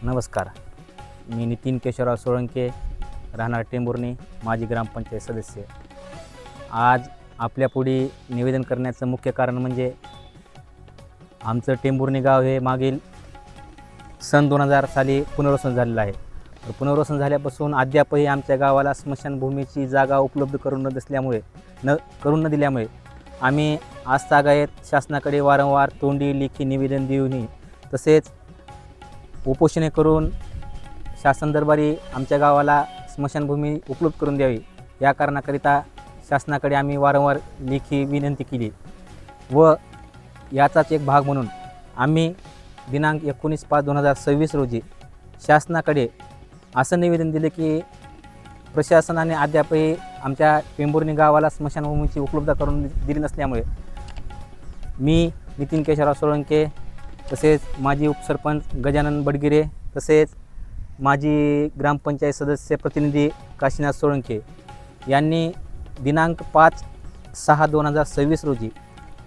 नमस्कार. मी नितीन केशवराव सोळंके, राहणार टेंभुर्णी, माजी ग्रामपंचायत सदस्य. आज आपल्यापुढे निवेदन करण्याचं मुख्य कारण म्हणजे आमचं टेंभुर्णी गाव हे मागील सन 2000 साली पुनर्वसन झालेलं आहे. तर पुनर्वसन झाल्यापासून अद्यापही आमच्या गावाला स्मशानभूमीची जागा उपलब्ध करून न दिल्यामुळे आम्ही आजतागायत शासनाकडे वारंवार तोंडी लेखी निवेदन देऊनही तसेच उपोषणे करून शासन दरबारी आमच्या गावाला स्मशानभूमी उपलब्ध करून द्यावी या कारणाकरिता शासनाकडे आम्ही वारंवार लेखी विनंती केली व याचाच एक भाग म्हणून आम्ही दिनांक 19/5/2026 रोजी शासनाकडे असं निवेदन दिले की प्रशासनाने अद्यापही आमच्या टेंभुर्णी गावाला स्मशानभूमीची उपलब्ध करून दिली नसल्यामुळे मी नितीन केशवराव सोळंके तसेच माजी उपसरपंच गजानन बडगिरे तसेच माजी ग्रामपंचायत सदस्य प्रतिनिधी काशीनाथ सोळंके यांनी दिनांक 5/6/2026 रोजी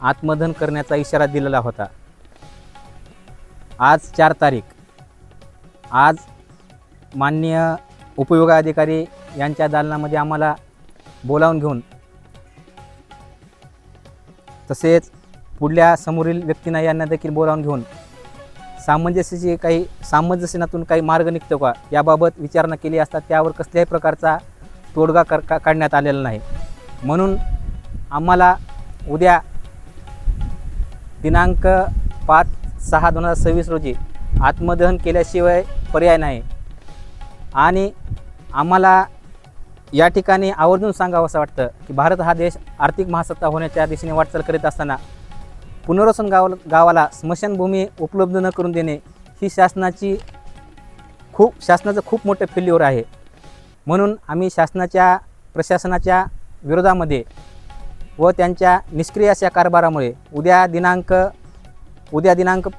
आत्मदहन करण्याचा इशारा दिलेला होता. आज 4 तारीख. आज माननीय उपविभागाधिकारी यांच्या दालनामध्ये आम्हाला बोलावून घेऊन तसेच पुढल्या समोरील व्यक्तींना यांना देखील बोलावून घेऊन सामंजस्यातून काही मार्ग निघतो का याबाबत विचारणा केली असता त्यावर कसल्याही प्रकारचा तोडगा काढण्यात आलेला नाही. म्हणून आम्हाला उद्या दिनांक 5/6/2026 रोजी आत्मदहन केल्याशिवाय पर्याय नाही आणि आम्हाला या ठिकाणी आवर्जून सांगावं असं वाटतं की भारत हा देश आर्थिक महासत्ता होण्याच्या दिशेने वाटचाल करीत असताना पुनर्वसन गावाला स्मशानभूमी उपलब्ध न करून देणे ही शासनाचं खूप मोठं फेल्युअर आहे. म्हणून आम्ही प्रशासनाच्या विरोधामध्ये व त्यांच्या निष्क्रिय अशा कारभारामुळे उद्या दिनांक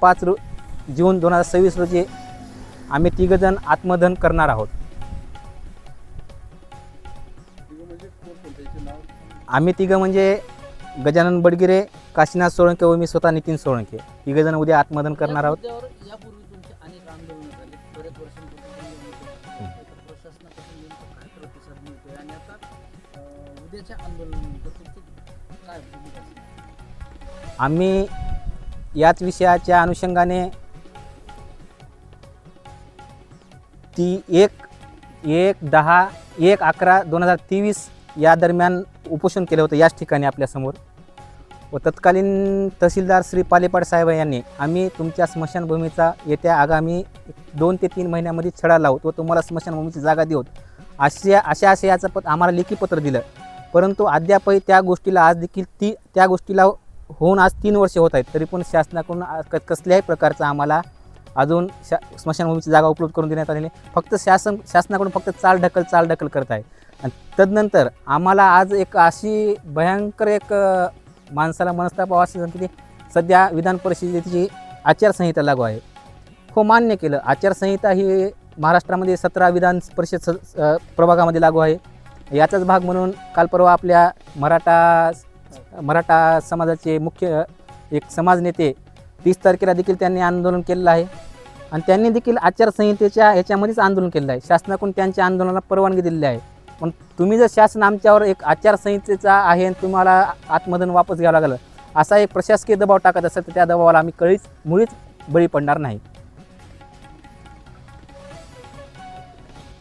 5 जून 2026 रोजी आम्ही 3 जण आत्मदहन करणार आहोत. आम्ही 3 म्हणजे गजानन बडगिरे, काशीनाथ सोळंके व मी स्वतः नितीन सोळंके 3 जण उद्या आत्मदहन करणार आहोत. यापूर्वी तुमचे अनेक आंदोलन झाले, बरेच वर्षांपासून प्रशासनाकडून काय प्रतिसाद मिळतोय आणि आता उद्याच्या आंदोलनानंतर तुमची काय भूमिका असेल? आम्ही याच विषयाच्या अनुषंगाने 1/11/2023 या दरम्यान उपोषण केलं होतं याच ठिकाणी आपल्यासमोर व तत्कालीन तहसीलदार श्री पालेपाड साहेब यांनी आम्ही तुमच्या स्मशानभूमीचा येत्या आगामी 2 ते 3 महिन्यामध्ये छडा लावू व तुम्हाला स्मशानभूमीची जागा देऊ अशा आशयाचं आम्हाला लेखी पत्र दिलं. परंतु अद्यापही त्या गोष्टीला होऊन आज 3 वर्षे होत आहेत तरी पण शासनाकडून कसल्याही प्रकारचा आम्हाला अजून स्मशानभूमीची जागा उपलब्ध करून देण्यात आलेली फक्त शासनाकडून फक्त चालढकल करत आहे. आणि तदनंतर आम्हाला आज एक अशी भयंकर माणसाला मनस्ताप असे की सध्या विधान परिषदेची आचारसंहिता लागू आहे. हो, मान्य केलं, आचारसंहिता ही महाराष्ट्रामध्ये 17 विधान परिषद प्रभागामध्ये लागू आहे. याचाच भाग म्हणून काल परवा आपल्या मराठा समाजाचे मुख्य एक समाज नेते 30 तारखेला देखील त्यांनी आंदोलन केलेलं आहे आणि त्यांनी देखील आचारसंहितेच्या ह्याच्यामध्येच आंदोलन केलेलं आहे. शासनाकडून त्यांच्या आंदोलनाला परवानगी दिलेली आहे. पण तुम्ही जर शासन आमच्यावर एक आचारसंहितेचा आहे आणि तुम्हाला आत्मदहन वापस घ्यावं लागलं असा एक प्रशासकीय दबाव टाकत असेल तर त्या दबावाला आम्ही मुळीच बळी पडणार नाही.